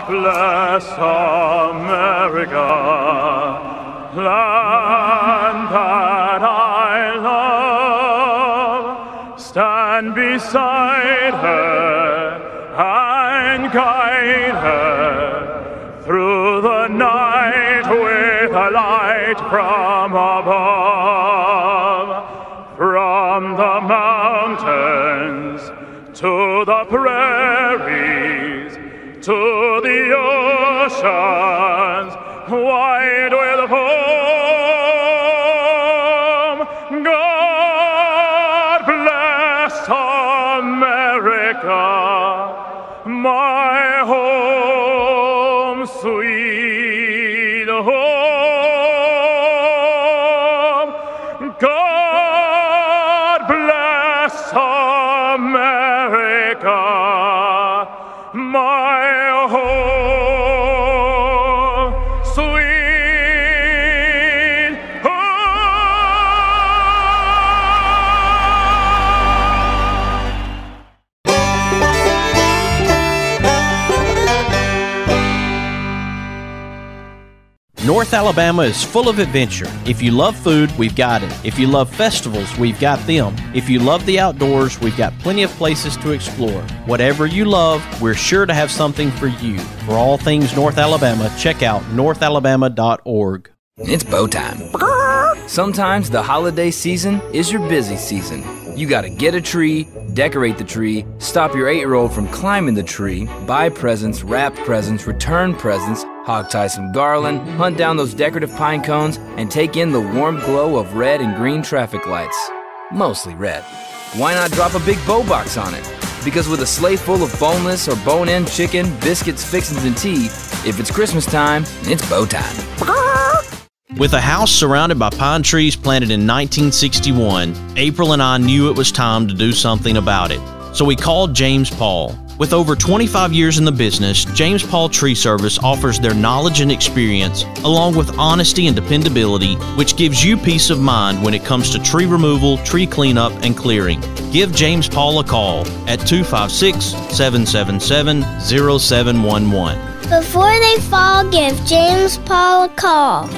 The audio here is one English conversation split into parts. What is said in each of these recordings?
bless America, land that I love. Stand beside her and guide her through the night with a light from above. From the mountains to the prairies, to the oceans, wide with foam. God bless America, my home, sweet home. God bless America, my home, sweet North Alabama is full of adventure. If you love food, we've got it. If you love festivals, we've got them. If you love the outdoors, we've got plenty of places to explore. Whatever you love, we're sure to have something for you. For all things North Alabama, check out northalabama.org. It's bow time. Sometimes the holiday season is your busy season. You gotta get a tree, decorate the tree, stop your 8-year-old from climbing the tree, buy presents, wrap presents, return presents, hog-tie some garland, hunt down those decorative pine cones, and take in the warm glow of red and green traffic lights. Mostly red. Why not drop a big bow box on it? Because with a sleigh full of boneless or bone-in chicken, biscuits, fixins, and tea, if it's Christmas time, it's bow time. With a house surrounded by pine trees planted in 1961, April and I knew it was time to do something about it. So we called James Paul. With over 25 years in the business, James Paul Tree Service offers their knowledge and experience, along with honesty and dependability, which gives you peace of mind when it comes to tree removal, tree cleanup, and clearing. Give James Paul a call at 256-777-0711. Before they fall, give James Paul a call.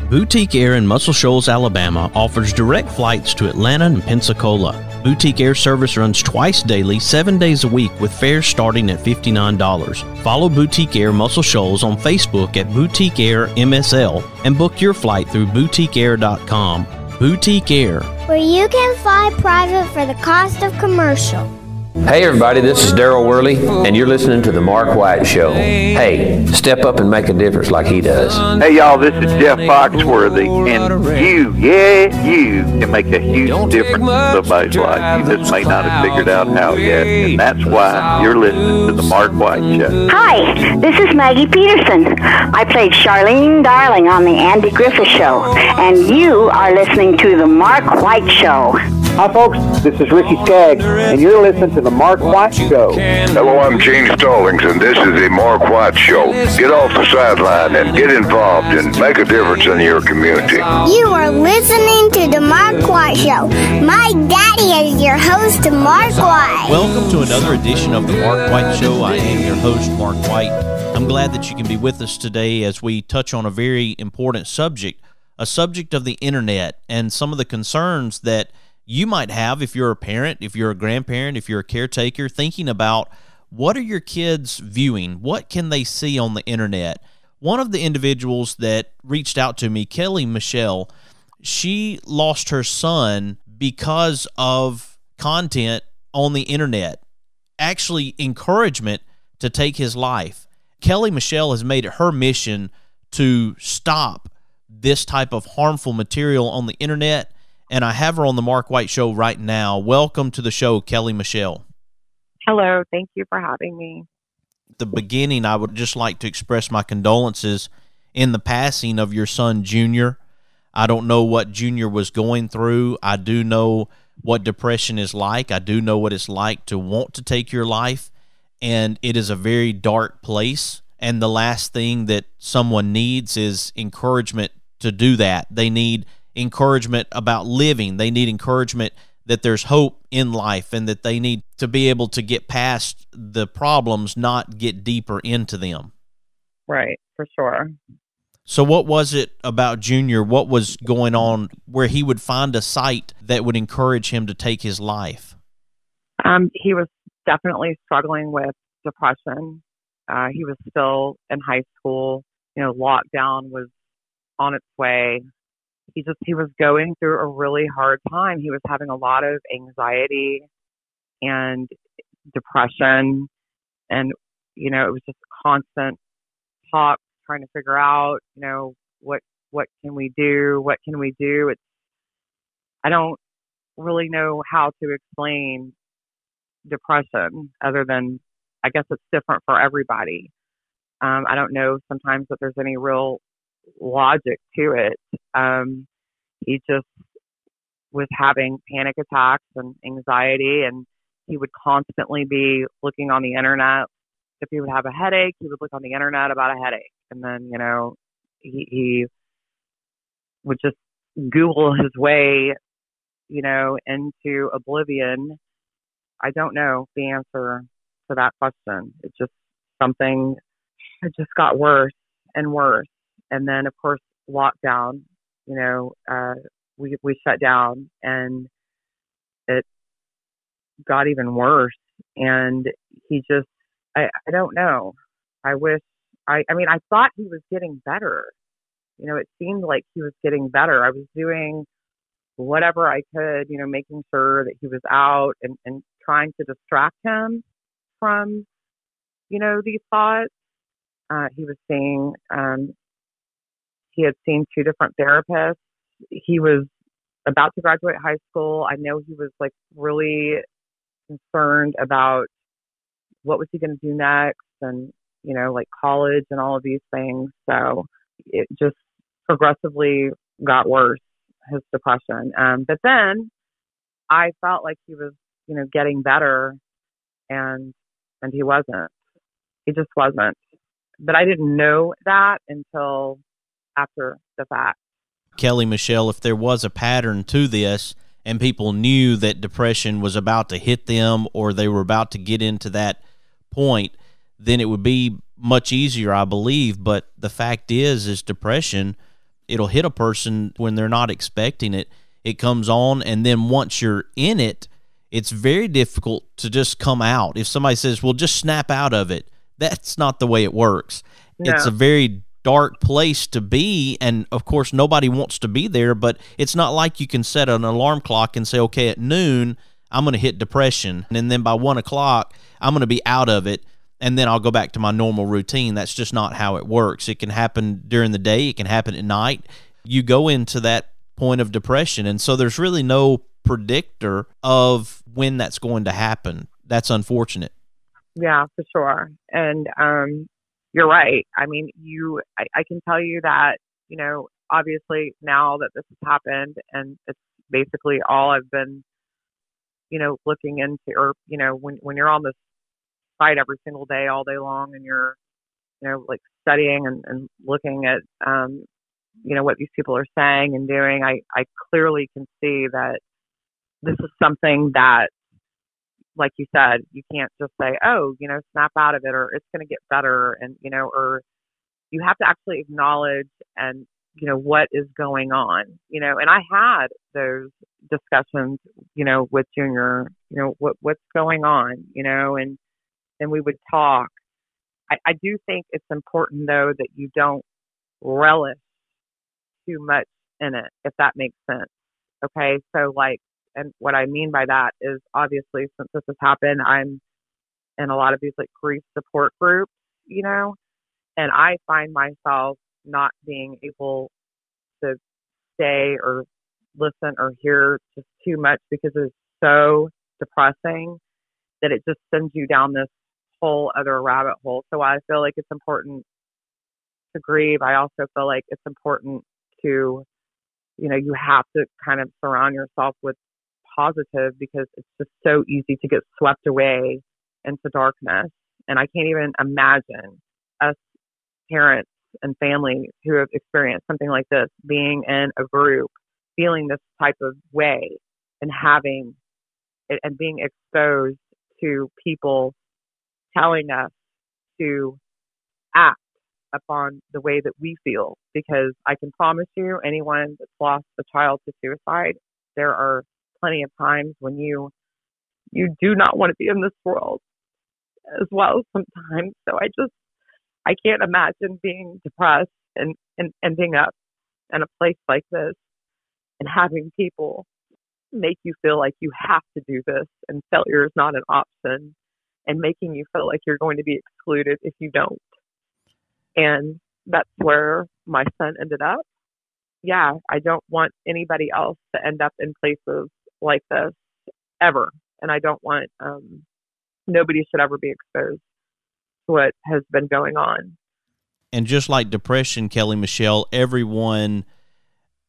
Boutique Air in Muscle Shoals, Alabama offers direct flights to Atlanta and Pensacola. Boutique Air service runs twice daily, 7 days a week, with fares starting at $59. Follow Boutique Air Muscle Shoals on Facebook at Boutique Air MSL and book your flight through boutiqueair.com. Boutique Air, where you can fly private for the cost of commercial. Hey everybody, this is Daryl Worley, and you're listening to The Mark White Show. Hey, step up and make a difference like he does. Hey y'all, this is Jeff Foxworthy, and you can make a huge difference in somebody's life. You just may not have figured out how yet, and that's why you're listening to The Mark White Show. Hi, this is Maggie Peterson. I played Charlene Darling on The Andy Griffith Show, and you are listening to The Mark White Show. Hi folks, this is Ricky Skaggs, and you're listening to The Mark White Show. Hello, I'm Gene Stallings, and this is The Mark White Show. Get off the sideline and get involved and make a difference in your community. You are listening to The Mark White Show. My daddy is your host, Mark White. Welcome to another edition of The Mark White Show. I am your host, Mark White. I'm glad that you can be with us today as we touch on a very important subject, a subject of the internet and some of the concerns that you might have if you're a parent, if you're a grandparent, if you're a caretaker, thinking about what are your kids viewing? What can they see on the internet? One of the individuals that reached out to me, Kelli Michelle, she lost her son because of content on the internet, actually encouragement to take his life. Kelli Michelle has made it her mission to stop this type of harmful material on the internet, and I have her on the Mark White Show right now. Welcome to the show, Kelli Michelle. Hello. Thank you for having me. At the beginning, I would just like to express my condolences in the passing of your son, Junior. I don't know what Junior was going through. I do know what depression is like. I do know what it's like to want to take your life, and it is a very dark place. And the last thing that someone needs is encouragement to do that. They need encouragement about living. They need encouragement that there's hope in life and that they need to be able to get past the problems, not get deeper into them. Right, for sure. So what was it about Junior? What was going on where he would find a site that would encourage him to take his life? He was definitely struggling with depression. He was still in high school. Lockdown was on its way. He was going through a really hard time. He was having a lot of anxiety and depression. And, it was just constant talk, trying to figure out, what can we do? What can we do? I don't really know how to explain depression other than, I guess it's different for everybody. I don't know sometimes that there's any real logic to it. He just was having panic attacks and anxiety, and he would constantly be looking on the internet. If he would have a headache, he would look on the internet about a headache. And then, he would just Google his way, into oblivion. I don't know the answer to that question. It's just something, it just got worse and worse. And then, of course, lockdown, we shut down, and it got even worse. And he just, I don't know. I thought he was getting better. It seemed like he was getting better. I was doing whatever I could, making sure that he was out and trying to distract him from, these thoughts. He was seeing, he had seen 2 different therapists. He was about to graduate high school. I know he was really concerned about what was he going to do next, and, college and all of these things. So it just progressively got worse, his depression. But then I felt like he was, getting better, and he wasn't. He just wasn't. But I didn't know that until after the fact. Kelli Michelle, if there was a pattern to this and people knew that depression was about to hit them or they were about to get into that point, then it would be much easier, I believe. But the fact is depression, it'll hit a person when they're not expecting it. It comes on, and then once you're in it, it's very difficult to just come out. If somebody says, well, just snap out of it, that's not the way it works. No. It's a very dark place to be, and of course nobody wants to be there, but it's not like you can set an alarm clock and say, okay, at noon I'm going to hit depression, and then by 1 o'clock I'm going to be out of it, and then I'll go back to my normal routine. That's just not how it works. It can happen during the day, it can happen at night. You go into that point of depression, and so there's really no predictor of when that's going to happen. That's unfortunate. Yeah, for sure. And you're right. I mean, I can tell you that, obviously now that this has happened, and it's basically all I've been, looking into, or, when you're on this site every single day, all day long, and you're, studying and looking at, what these people are saying and doing, I clearly can see that this is something that, like you said, you can't just say, oh, snap out of it, or it's going to get better. And, or you have to actually acknowledge and, what is going on, and I had those discussions, with Junior, what's going on, and we would talk. I do think it's important, though, that you don't relish too much in it, if that makes sense. Okay. So and what I mean by that is, obviously, since this has happened, I'm in a lot of these grief support groups, and I find myself not being able to stay or listen or hear just too much, because it's so depressing that it just sends you down this whole other rabbit hole. So I feel like it's important to grieve. I also feel like it's important to, you have to kind of surround yourself with positive, because it's just so easy to get swept away into darkness. And I can't even imagine us parents and families who have experienced something like this being in a group, feeling this type of way, and having and being exposed to people telling us to act upon the way that we feel. Because I can promise you, anyone that's lost a child to suicide, there are plenty of times when you do not want to be in this world as well sometimes. So I can't imagine being depressed and ending up in a place like this and having people make you feel like you have to do this and failure is not an option, and making you feel like you're going to be excluded if you don't. And that's where my son ended up. Yeah, I don't want anybody else to end up in places like this ever. And I don't want, nobody should ever be exposed to what has been going on. And just like depression, Kelli Michelle, everyone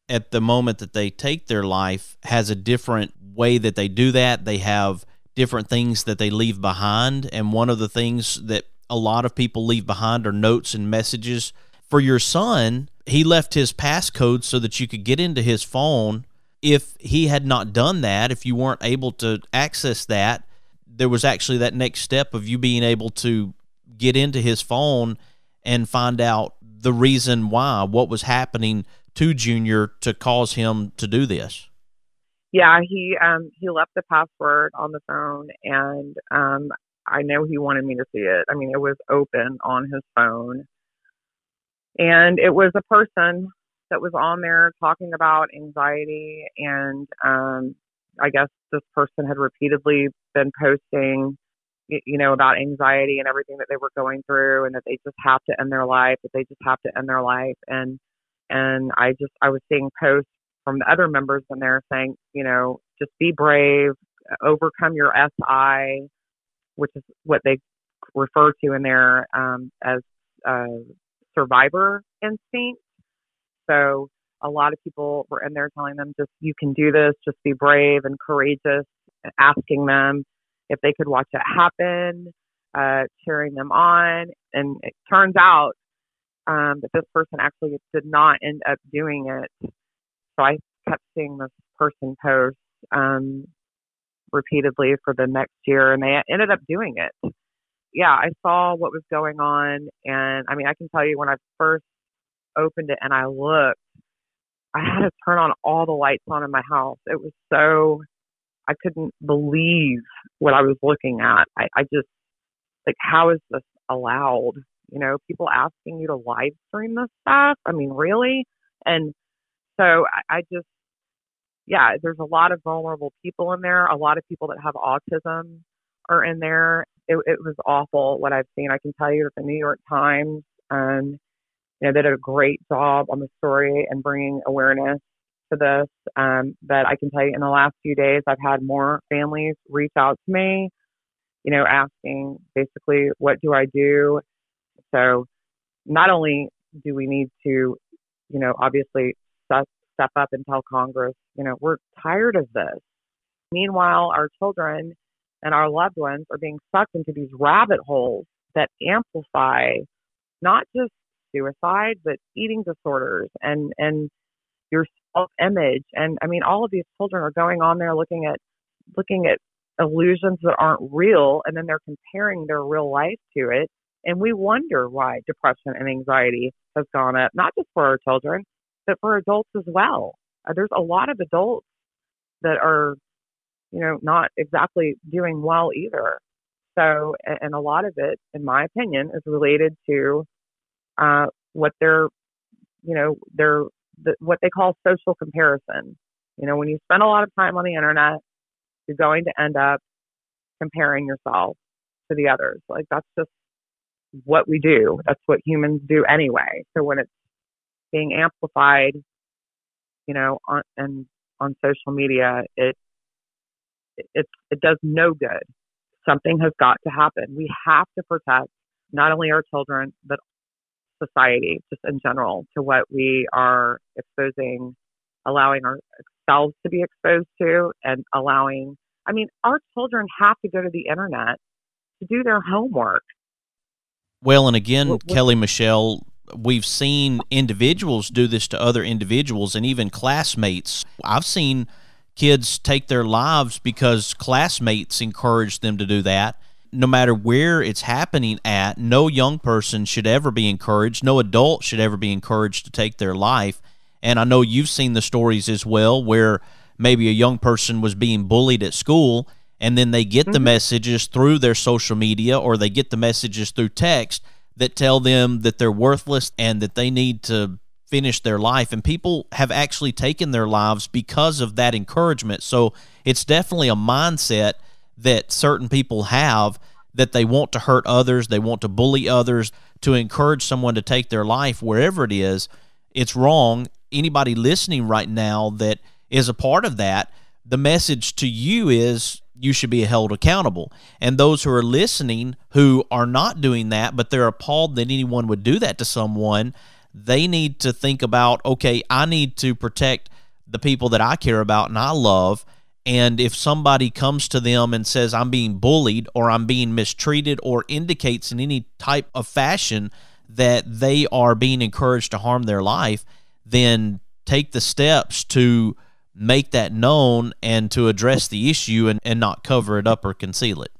at the moment that they take their life has a different way that they do that. They have different things that they leave behind. And one of the things that a lot of people leave behind are notes and messages. For your son, he left his passcode so that you could get into his phone. If he had not done that, if you weren't able to access that, there was actually that next step of you being able to get into his phone and find out the reason why, what was happening to Junior to cause him to do this. Yeah, he left the password on the phone, and I know he wanted me to see it. I mean, it was open on his phone, and it was a person that was on there talking about anxiety, and I guess this person had repeatedly been posting, you know, about anxiety and everything that they were going through, and that they just have to end their life, and I was seeing posts from the other members in there saying, you know, just be brave, overcome your SI, which is what they refer to in there as survivor instinct. So a lot of people were in there telling them, just, you can do this, just be brave and courageous, asking them if they could watch it happen, cheering them on. And it turns out that this person actually did not end up doing it. So I kept seeing this person post repeatedly for the next year, and they ended up doing it. Yeah, I saw what was going on, and I mean, I can tell you when I first opened it and I looked, I had to turn on all the lights on in my house. It was so, I couldn't believe what I was looking at. I just, like, how is this allowed? You know, people asking you to live stream this stuff. I mean, really? And so I just, yeah, there's a lot of vulnerable people in there. A lot of people that have autism are in there. It was awful what I've seen. I can tell you that the New York Times, you know, they did a great job on the story and bringing awareness to this. But I can tell you in the last few days, I've had more families reach out to me, you know, asking basically, what do I do? So not only do we need to, you know, obviously step up and tell Congress, you know, we're tired of this. Meanwhile, our children and our loved ones are being sucked into these rabbit holes that amplify not just suicide, but eating disorders and your self-image. And I mean, all of these children are going on there looking at illusions that aren't real, and then they're comparing their real life to it. And we wonder why depression and anxiety has gone up, not just for our children, but for adults as well. There's a lot of adults that are, you know, not exactly doing well either. So, and a lot of it, in my opinion, is related to what they're, you know, what they call social comparison. You know, when you spend a lot of time on the internet, you're going to end up comparing yourself to the others. Like, that's just what we do. That's what humans do anyway. So when it's being amplified, you know, on social media, it does no good. Something has got to happen. We have to protect not only our children, but society just in general to what we are exposing, allowing ourselves to be exposed to, and allowing, I mean, our children have to go to the internet to do their homework. Well, and again, Kelli Michelle, we've seen individuals do this to other individuals and even classmates. I've seen kids take their lives because classmates encourage them to do that. No matter where it's happening at, no young person should ever be encouraged. No adult should ever be encouraged to take their life. And I know you've seen the stories as well where maybe a young person was being bullied at school, and then they get the messages through their social media, or they get the messages through text that tell them that they're worthless and that they need to finish their life. And people have actually taken their lives because of that encouragement. So it's definitely a mindset that certain people have, that they want to hurt others, they want to bully others, to encourage someone to take their life wherever it is. It's wrong. Anybody listening right now that is a part of that, the message to you is you should be held accountable. And those who are listening who are not doing that, but they're appalled that anyone would do that to someone, they need to think about, okay, I need to protect the people that I care about and I love. And if somebody comes to them and says I'm being bullied or I'm being mistreated, or indicates in any type of fashion that they are being encouraged to harm their life, then take the steps to make that known and to address the issue and not cover it up or conceal it.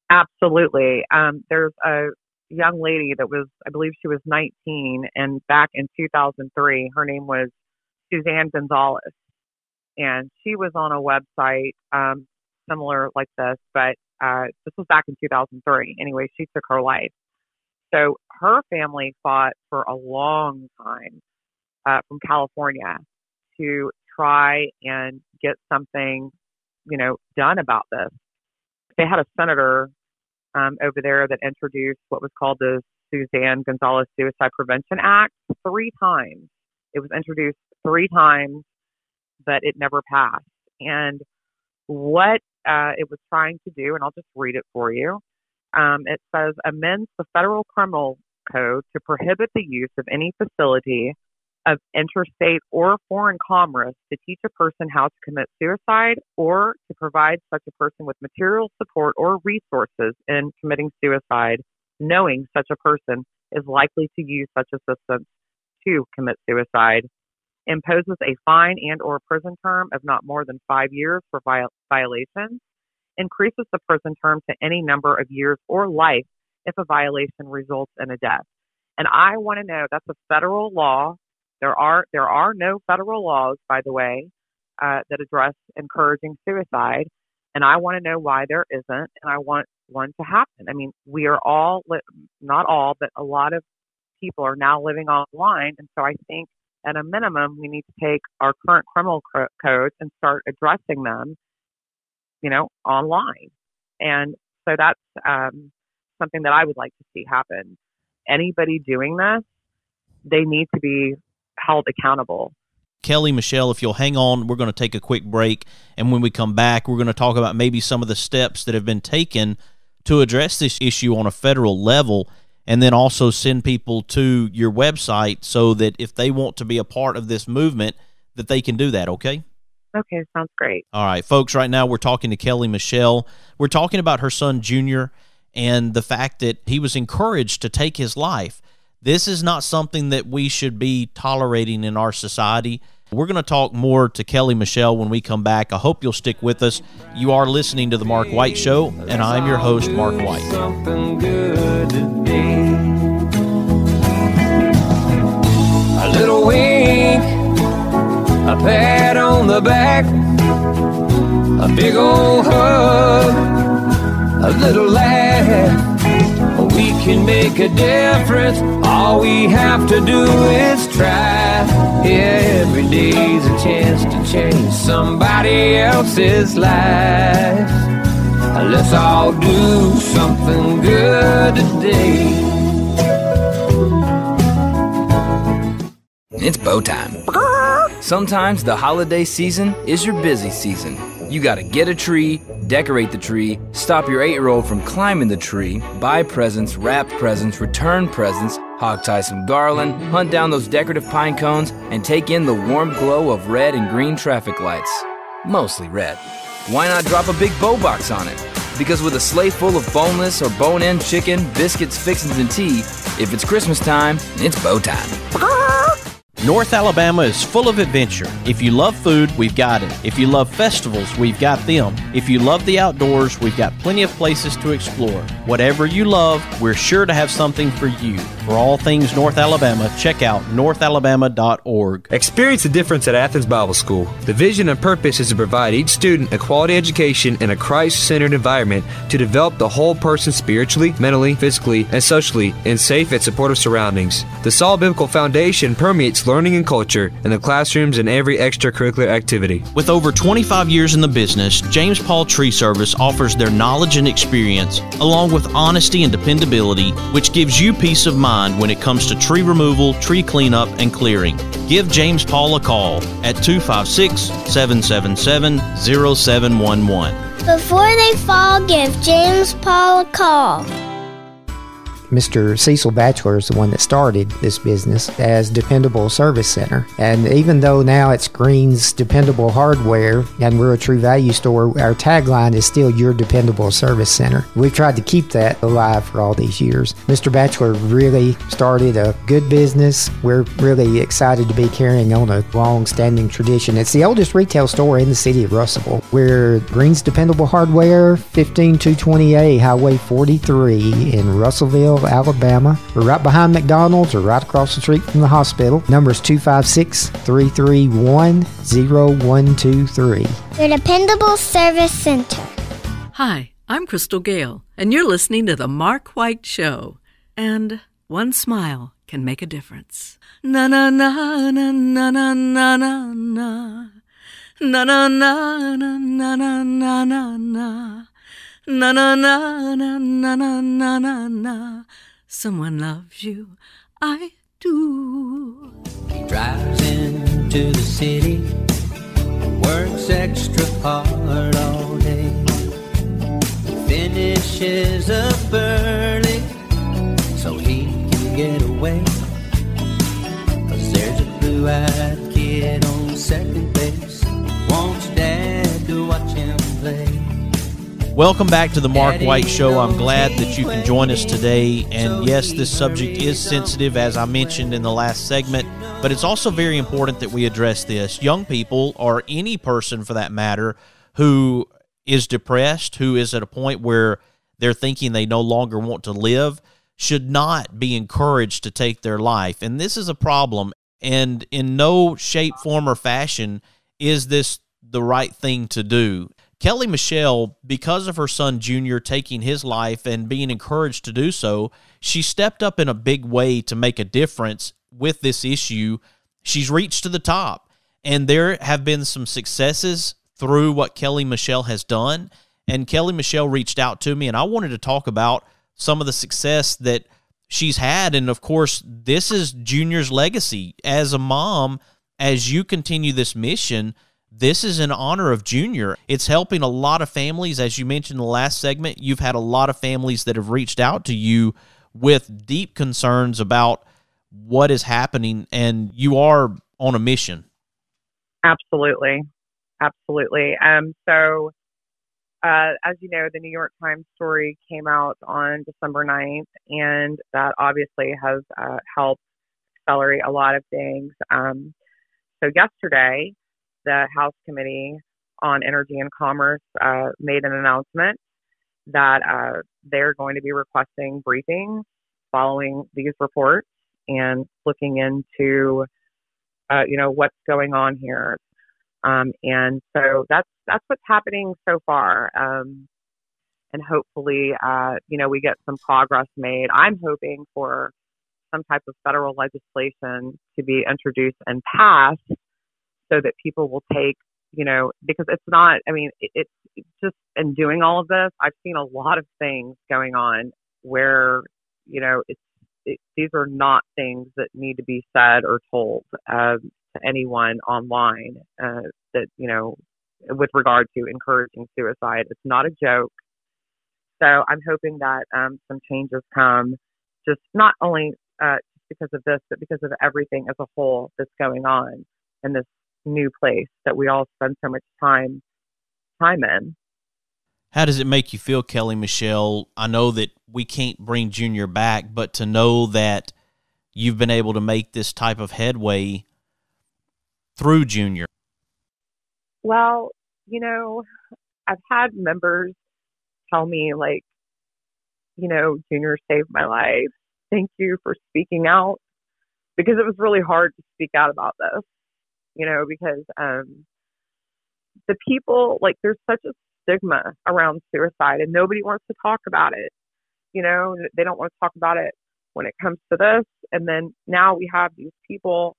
Absolutely. There's a young lady that was, I believe she was 19, and back in 2003, her name was Suzanne Gonzalez, and she was on a website similar like this, but this was back in 2003. Anyway, she took her life. So her family fought for a long time from California to try and get something, done about this. They had a senator over there that introduced what was called the Suzanne Gonzalez Suicide Prevention Act 3 times. It was introduced 3 times, but it never passed. And what it was trying to do, and I'll just read it for you, it says, amends the federal criminal code to prohibit the use of any facility of interstate or foreign commerce to teach a person how to commit suicide, or to provide such a person with material support or resources in committing suicide, knowing such a person is likely to use such assistance to commit suicide, imposes a fine and or prison term of not more than 5 years for violations, increases the prison term to any number of years or life if a violation results in a death. And I want to know, that's a federal law. There are no federal laws, by the way, that address encouraging suicide, and I want to know why there isn't, and I want one to happen. I mean, we are all, not all, but a lot of people are now living online, and so I think at a minimum we need to take our current criminal codes and start addressing them, online. And so that's something that I would like to see happen. Anybody doing this, they need to be held accountable. Kelli Michelle, if you'll hang on, we're going to take a quick break, and when we come back, we're going to talk about maybe some of the steps that have been taken to address this issue on a federal level, and then also send people to your website so that if they want to be a part of this movement, that they can do that, okay? Okay, sounds great. All right, folks, right now we're talking to Kelli Michelle. We're talking about her son, Junior, and the fact that he was encouraged to take his life. This is not something that we should be tolerating in our society. We're going to talk more to Kelli Michelle when we come back. I hope you'll stick with us. You are listening to The Mark White Show, and I'm your host, Mark White. Something good today. A little wink, a pat on the back, a big old hug, a little laugh. We can make a difference. All we have to do is try. Every day's a chance to change somebody else's life. Let's all do something good today. It's bow time. Sometimes the holiday season is your busy season. You gotta get a tree, decorate the tree, stop your 8-year-old from climbing the tree, buy presents, wrap presents, return presents, hog tie some garland, hunt down those decorative pine cones, and take in the warm glow of red and green traffic lights. Mostly red. Why not drop a big bow box on it? Because with a sleigh full of boneless or bone-in chicken, biscuits, fixins, and tea, if it's Christmas time, it's bow time. North Alabama is full of adventure. If you love food, we've got it. If you love festivals, we've got them. If you love the outdoors, we've got plenty of places to explore. Whatever you love, we're sure to have something for you. For all things North Alabama, check out northalabama.org. Experience the difference at Athens Bible School. The vision and purpose is to provide each student a quality education in a Christ-centered environment to develop the whole person spiritually, mentally, physically, and socially in safe and supportive surroundings. The solid biblical foundation permeates learning and culture in the classrooms and every extracurricular activity. With over 25 years in the business, James Paul Tree Service offers their knowledge and experience, along with honesty and dependability, which gives you peace of mind when it comes to tree removal, tree cleanup, and clearing. Give James Paul a call at 256-777-0711. Before they fall, give James Paul a call. Mr. Cecil Batchelor is the one that started this business as Dependable Service Center. And even though now it's Green's Dependable Hardware and we're a True Value store, our tagline is still Your Dependable Service Center. We've tried to keep that alive for all these years. Mr. Batchelor really started a good business. We're really excited to be carrying on a long-standing tradition. It's the oldest retail store in the city of Russellville. We're Green's Dependable Hardware, 15220A Highway 43 in Russellville, Alabama. We're right behind McDonald's or right across the street from the hospital. Number is 256-331-0123. Your Dependable Service Center. Hi, I'm Crystal Gale, and you're listening to The Mark White Show. And one smile can make a difference. Na na na na na na na na na. Na na na na na na na na na. Na na na na na na na na na. Someone loves you, I do. He drives into the city, works extra hard all day, finishes up early so he can get away. 'Cause there's a blue-eyed kid on second base, wants dad to watch him play. Welcome back to the Mark White Show. I'm glad that you can join us today. And yes, this subject is sensitive, as I mentioned in the last segment, but it's also very important that we address this. Young people, or any person for that matter, who is depressed, who is at a point where they're thinking they no longer want to live, should not be encouraged to take their life. And this is a problem. And in no shape, form, or fashion is this the right thing to do. Kelli Michelle, because of her son Junior taking his life and being encouraged to do so, she stepped up in a big way to make a difference with this issue. She's reached to the top, and there have been some successes through what Kelli Michelle has done. And Kelli Michelle reached out to me, and I wanted to talk about some of the success that she's had. And, of course, this is Junior's legacy. As a mom, as you continue this mission, this is in honor of Junior. It's helping a lot of families. As you mentioned in the last segment, you've had a lot of families that have reached out to you with deep concerns about what is happening, and you are on a mission. Absolutely. Absolutely. So, as you know, the New York Times story came out on December 9th, and that obviously has helped accelerate a lot of things. So yesterday, the House Committee on Energy and Commerce made an announcement that they're going to be requesting briefings following these reports and looking into, what's going on here. And so that's what's happening so far. And hopefully, we get some progress made. I'm hoping for some type of federal legislation to be introduced and passed, so that people will take, because it's not, it's just in doing all of this, I've seen a lot of things going on where, these are not things that need to be said or told to anyone online that, with regard to encouraging suicide. It's not a joke. So I'm hoping that some changes come, just not only because of this, but because of everything as a whole that's going on in this new place that we all spend so much time in. How does it make you feel, Kelli Michelle? I know that we can't bring Junior back, but to know that you've been able to make this type of headway through Junior? Well, I've had members tell me, like, Junior saved my life. Thank you for speaking out, because it was really hard to speak out about this, because the people, like, there's such a stigma around suicide and nobody wants to talk about it. They don't want to talk about it when it comes to this. And then now we have these people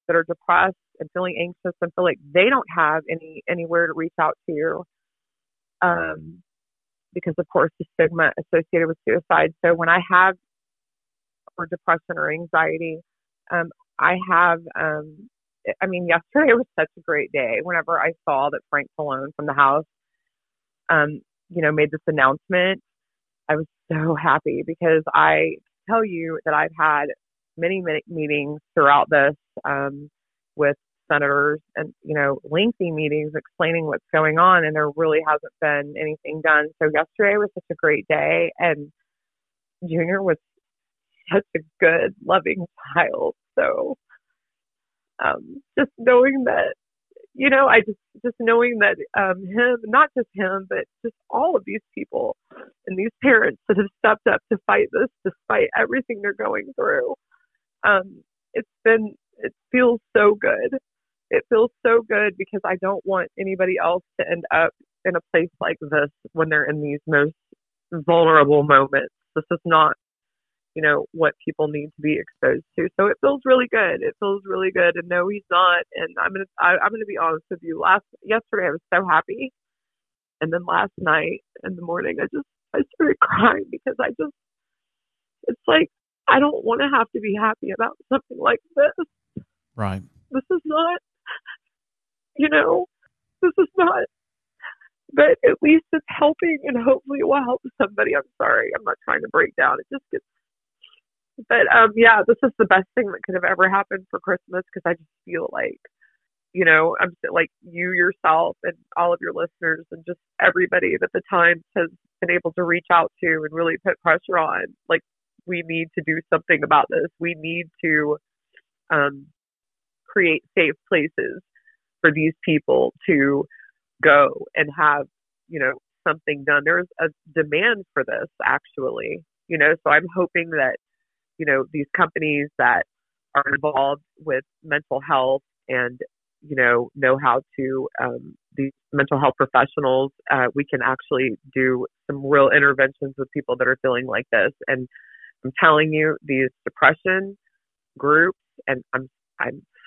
that are depressed and feeling anxious and feel like they don't have anywhere to reach out to, because of course the stigma associated with suicide. So when I have or depression or anxiety, I have, yesterday was such a great day. Whenever I saw that Frank Pallone from the House, made this announcement, I was so happy, because I tell you that I've had many meetings throughout this, with senators and, lengthy meetings explaining what's going on, and there really hasn't been anything done. So yesterday was such a great day, and Junior was such a good, loving child. So, just knowing that, just knowing that, him, not just him, but just all of these people and these parents that have stepped up to fight this despite everything they're going through. It feels so good. It feels so good, because I don't want anybody else to end up in a place like this when they're in these most vulnerable moments. This is not, what people need to be exposed to. So it feels really good. It feels really good. And no, he's not. And I'm gonna be honest with you. Yesterday I was so happy, and then last night in the morning I started crying, because it's like, I don't want to have to be happy about something like this. Right. This is not, this is not, but at least it's helping, and hopefully it will help somebody. I'm sorry. I'm not trying to break down. It just gets, but this is the best thing that could have ever happened for Christmas, because I just feel like, I'm like, you yourself and all of your listeners and just everybody that the Times has been able to reach out to and really put pressure on. Like, we need to do something about this. We need to create safe places for these people to go and have, something done. There's a demand for this, actually, so I'm hoping that, these companies that are involved with mental health and, know how to, these mental health professionals, we can actually do some real interventions with people that are feeling like this. And I'm telling you, these depression groups, and I'm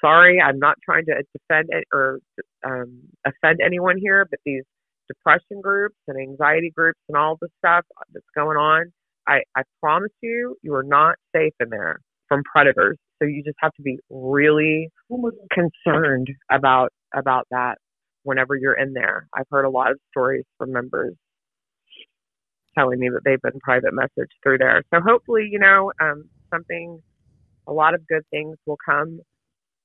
sorry, I'm not trying to defend it or offend anyone here, but these depression groups and anxiety groups and all the stuff that's going on, I promise you, you are not safe in there from predators. So you just have to be really concerned about that whenever you're in there. I've heard a lot of stories from members telling me that they've been private messaged through there. So hopefully, a lot of good things will come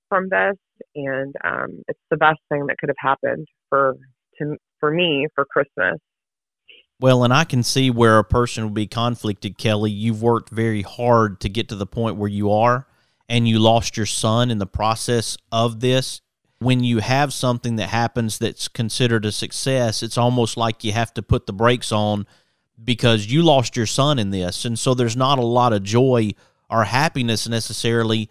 from this, and it's the best thing that could have happened for me for Christmas. Well, and I can see where a person will be conflicted, Kelli. You've worked very hard to get to the point where you are, and you lost your son in the process of this. When you have something that happens that's considered a success, it's almost like you have to put the brakes on, because you lost your son in this. And so there's not a lot of joy or happiness necessarily,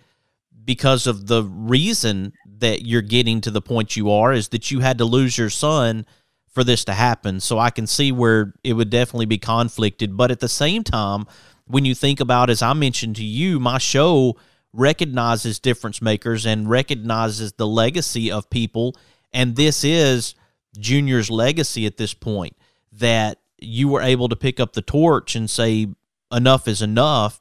because of the reason that you're getting to the point you are is that you had to lose your son for this to happen. So I can see where it would definitely be conflicted. But at the same time, when you think about, as I mentioned to you, my show recognizes difference makers and recognizes the legacy of people. And this is Junior's legacy at this point, that you were able to pick up the torch and say, enough is enough,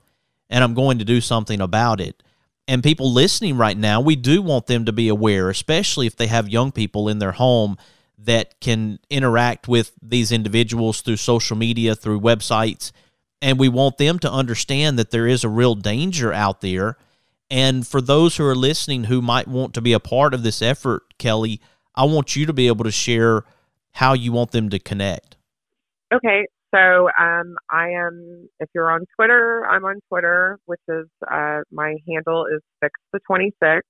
and I'm going to do something about it. And people listening right now, we do want them to be aware, especially if they have young people in their home that can interact with these individuals through social media, through websites, and we want them to understand that there is a real danger out there. And for those who are listening who might want to be a part of this effort, Kelli, I want you to be able to share how you want them to connect. Okay, so I am, if you're on Twitter, I'm on Twitter, which is, my handle is Fix the 26.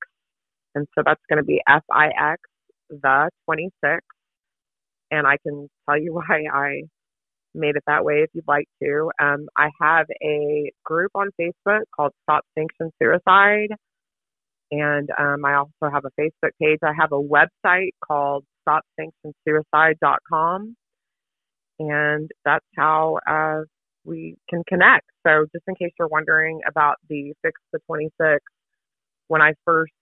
And so that's going to be FIX the 26. And I can tell you why I made it that way if you'd like to. I have a group on Facebook called Stop Sanctioned Suicide. And I also have a Facebook page. I have a website called StopSanctionedSuicide.com. And that's how we can connect. So just in case you're wondering about the Fix the 26, when I first,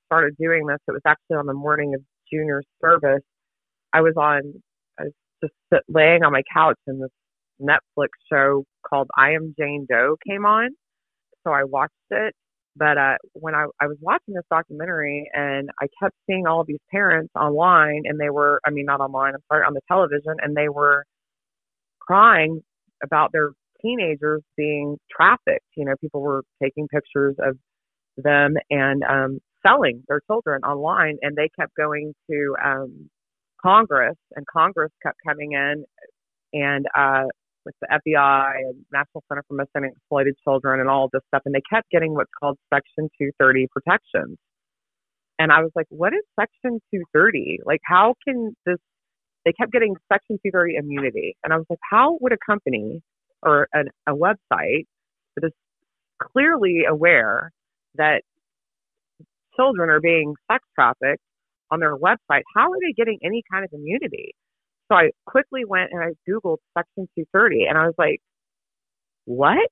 started doing this, it was actually on the morning of junior service. I was just laying on my couch and this Netflix show called I Am Jane Doe came on. So I watched it. But when I was watching this documentary and I kept seeing all of these parents online and they were, not online, on the television, and they were crying about their teenagers being trafficked. People were taking pictures of them and selling their children online, and they kept going to Congress, and Congress kept coming in and with the FBI and National Center for Missing and Exploited Children and all of this stuff, and they kept getting what's called Section 230 protections. And I was like, what is Section 230? Like, how can this, they kept getting Section 230 immunity. And I was like, how would a company or a website that is clearly aware that children are being sex trafficked on their website, how are they getting any kind of immunity? So I quickly went and I Googled Section 230 and I was like, what?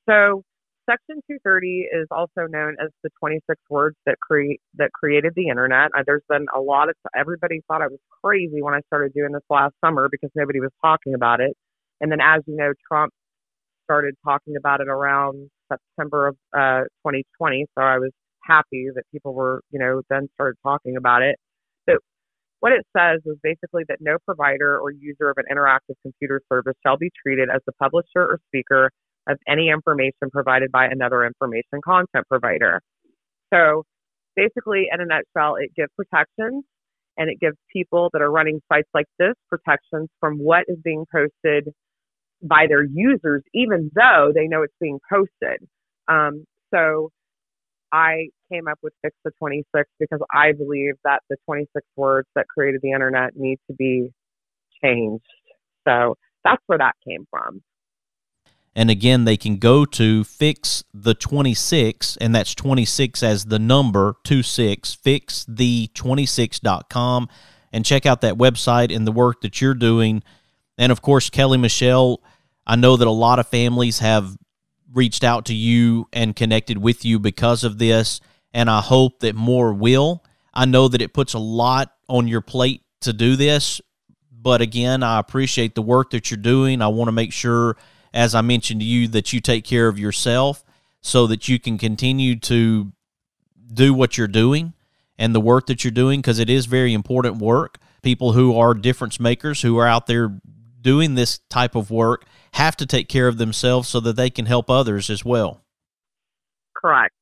So Section 230 is also known as the 26 words that created the internet. There's been a lot of, everybody thought I was crazy when I started doing this last summer because nobody was talking about it. And then, as you know, Trump started talking about it around September of 2020. So I was happy that people were, then started talking about it. But what it says is basically that no provider or user of an interactive computer service shall be treated as the publisher or speaker of any information provided by another information content provider. So basically, in a nutshell, it gives protections, and it gives people that are running sites like this protections from what is being posted by their users, even though they know it's being posted. So I came up with Fix the 26 because I believe that the 26 words that created the internet need to be changed. So that's where that came from. And again, they can go to Fix the 26, and that's 26 as the number 26, fixthe26.com, and check out that website and the work that you're doing. And of course, Kelli Michelle, I know that a lot of families have reached out to you and connected with you because of this, and I hope that more will. I know that it puts a lot on your plate to do this, but again, I appreciate the work that you're doing. I want to make sure, as I mentioned to you, that you take care of yourself so that you can continue to do what you're doing and the work that you're doing, because it is very important work. People who are difference makers, who are out there doing this type of work, have to take care of themselves so that they can help others as well. Correct.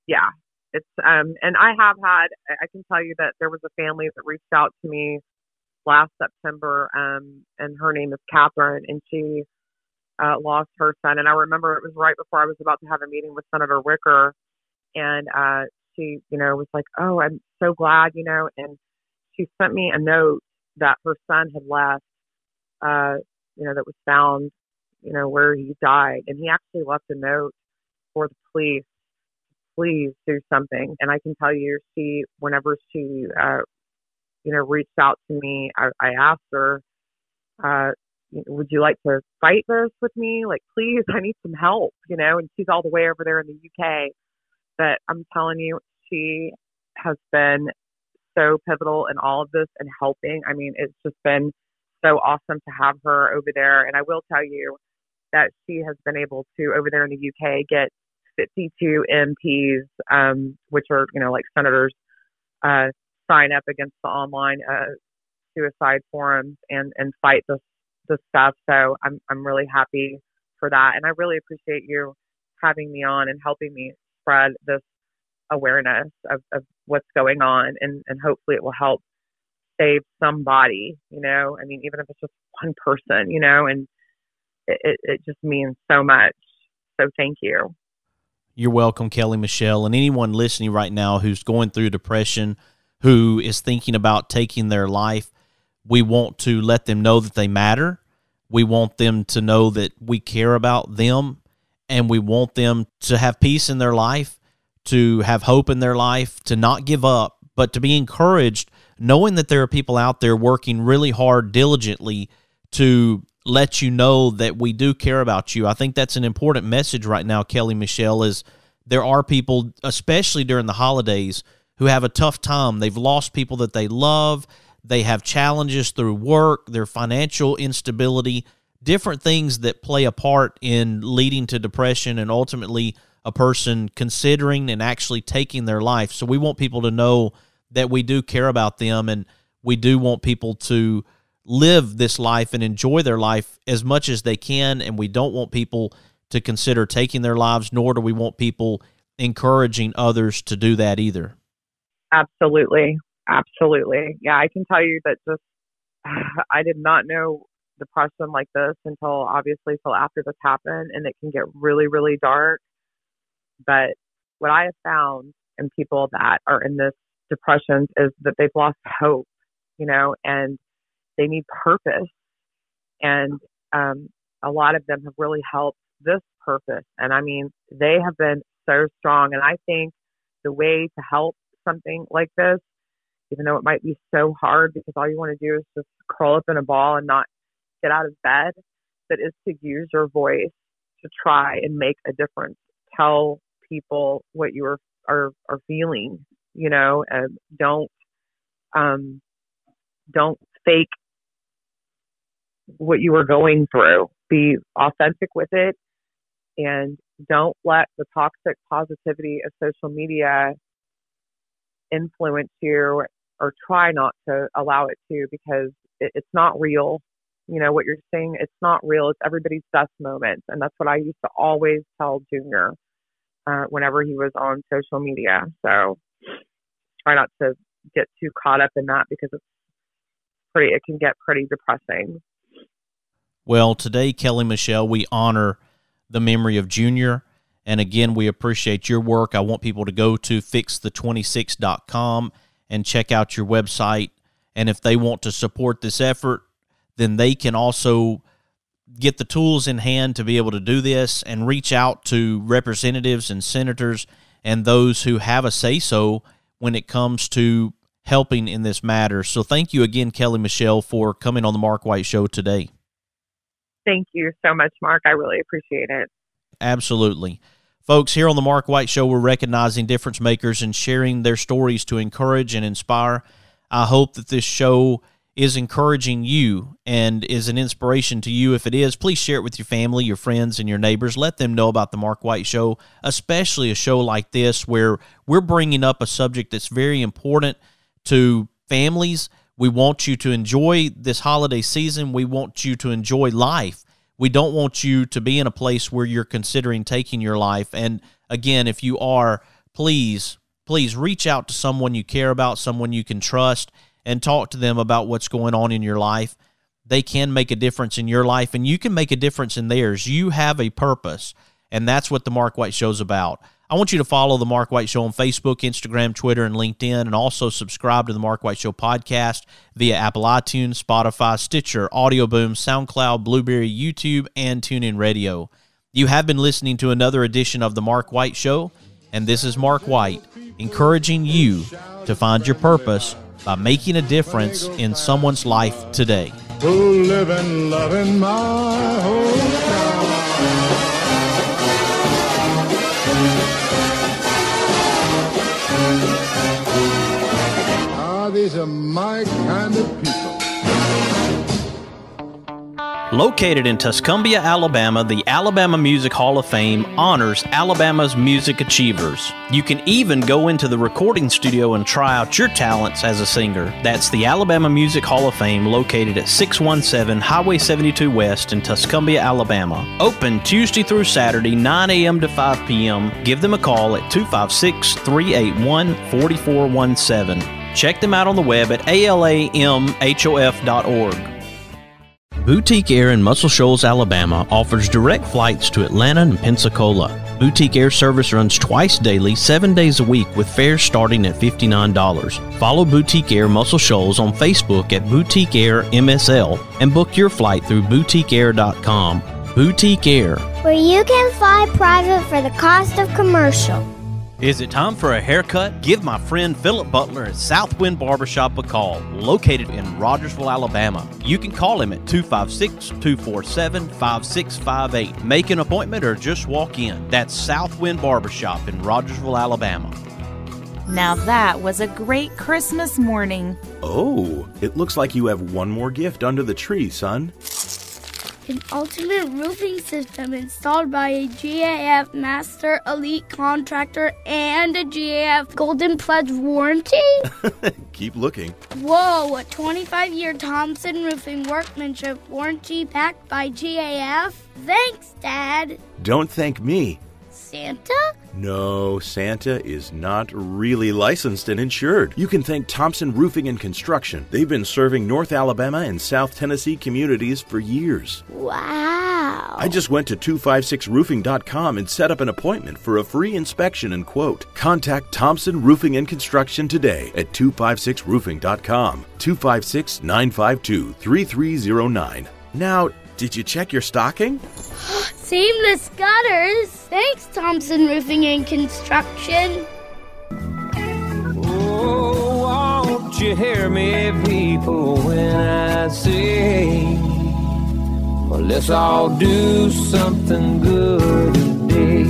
Yeah. It's and I can tell you that there was a family that reached out to me last September, and her name is Catherine, and she lost her son. And I remember it was right before I was about to have a meeting with Senator Wicker, and she, was like, oh, I'm so glad, and she sent me a note that her son had left, that was found, where he died. And he actually left a note for the police, please do something. And I can tell you, whenever she, reached out to me, I asked her, would you like to fight this with me? Like, please, I need some help, and she's all the way over there in the UK. But I'm telling you, she has been so pivotal in all of this and helping. I mean, it's just been so awesome to have her over there. And I will tell you that she has been able to, over there in the UK, get 52 MPs, which are, like senators, sign up against the online suicide forums and fight this stuff. So I'm really happy for that. And I really appreciate you having me on and helping me spread this awareness of what's going on. And hopefully it will help save somebody, even if it's just one person, and it just means so much. So thank you. You're welcome, Kelli Michelle. And anyone listening right now who's going through depression, who is thinking about taking their life, we want to let them know that they matter. We want them to know that we care about them, and we want them to have peace in their life, to have hope in their life, to not give up, but to be encouraged, knowing that there are people out there working really hard, diligently, to let you know that we do care about you. I think that's an important message right now, Kelli Michelle, is there are people, especially during the holidays, who have a tough time. They've lost people that they love. They have challenges through work, their financial instability, different things that play a part in leading to depression and ultimately a person considering and actually taking their life. So we want people to know that we do care about them, and we do want people to live this life and enjoy their life as much as they can, and we don't want people to consider taking their lives, nor do we want people encouraging others to do that either. Absolutely. Absolutely. Yeah, I can tell you that just I did not know depression like this until after this happened, and it can get really, really dark. But what I have found in people that are in this depression is that they've lost hope, and they need purpose. And a lot of them have really helped this purpose. And I mean, they have been so strong. And I think the way to help something like this, even though it might be so hard because all you want to do is just curl up in a ball and not get out of bed, but is to use your voice to try and make a difference. Tell people what you are feeling, and don't fake what you were going through. Be authentic with it, and don't let the toxic positivity of social media influence you, or try not to allow it to, because it's not real. What you're saying, it's not real. It's everybody's best moments. And that's what I used to always tell Junior whenever he was on social media. So try not to get too caught up in that, because it can get pretty depressing. Well, today, Kelli Michelle, we honor the memory of Junior. And again, we appreciate your work. I want people to go to fixthe26.com and check out your website. And if they want to support this effort, then they can also get the tools in hand to be able to do this, and reach out to representatives and senators and those who have a say-so when it comes to helping in this matter. So thank you again, Kelli Michelle, for coming on the Mark White Show today. Thank you so much, Mark. I really appreciate it. Absolutely. Folks, here on the Mark White Show, we're recognizing difference makers and sharing their stories to encourage and inspire. I hope that this show is encouraging you and is an inspiration to you. If it is, please share it with your family, your friends, and your neighbors. Let them know about the Mark White Show, especially a show like this where we're bringing up a subject that's very important to families. We want you to enjoy this holiday season. We want you to enjoy life. We don't want you to be in a place where you're considering taking your life. And again, if you are, please reach out to someone you care about, someone you can trust, and talk to them about what's going on in your life. They can make a difference in your life, and you can make a difference in theirs. You have a purpose, and that's what the Mark White Show is about. I want you to follow the Mark White Show on Facebook, Instagram, Twitter, and LinkedIn, and also subscribe to the Mark White Show podcast via Apple iTunes, Spotify, Stitcher, Audio Boom, SoundCloud, Blueberry, YouTube, and TuneIn Radio. You have been listening to another edition of the Mark White Show, and this is Mark White, encouraging you to find your purpose by making a difference in someone's life today. Who live and love in my hometown. These are my kind of people. Located in Tuscumbia, Alabama, the Alabama Music Hall of Fame honors Alabama's music achievers. You can even go into the recording studio and try out your talents as a singer. That's the Alabama Music Hall of Fame, located at 617 Highway 72 West in Tuscumbia, Alabama. Open Tuesday through Saturday, 9 a.m. to 5 p.m. Give them a call at 256-381-4417. Check them out on the web at alamhof.org. Boutique Air in Muscle Shoals, Alabama offers direct flights to Atlanta and Pensacola. Boutique Air service runs twice daily, 7 days a week, with fares starting at $59. Follow Boutique Air Muscle Shoals on Facebook at Boutique Air MSL and book your flight through boutiqueair.com. Boutique Air, where you can fly private for the cost of commercial. Is it time for a haircut? Give my friend Philip Butler at Southwind Barbershop a call, located in Rogersville, Alabama. You can call him at 256-247-5658. Make an appointment or just walk in. That's Southwind Barbershop in Rogersville, Alabama. Now that was a great Christmas morning. Oh, it looks like you have one more gift under the tree, son. An ultimate roofing system installed by a GAF Master Elite Contractor and a GAF Golden Pledge warranty? Keep looking. Whoa, a 25-year Thompson Roofing Workmanship warranty backed by GAF? Thanks, Dad. Don't thank me. Santa? No, Santa is not really licensed and insured. You can thank Thompson Roofing and Construction. They've been serving North Alabama and South Tennessee communities for years. Wow. I just went to 256roofing.com and set up an appointment for a free inspection and quote. Contact Thompson Roofing and Construction today at 256roofing.com, 256-952-3309. Now, did you check your stocking? Seamless gutters. Thanks, Thompson Roofing and Construction. Oh, won't you hear me, people, when I say, well, let's all do something good today.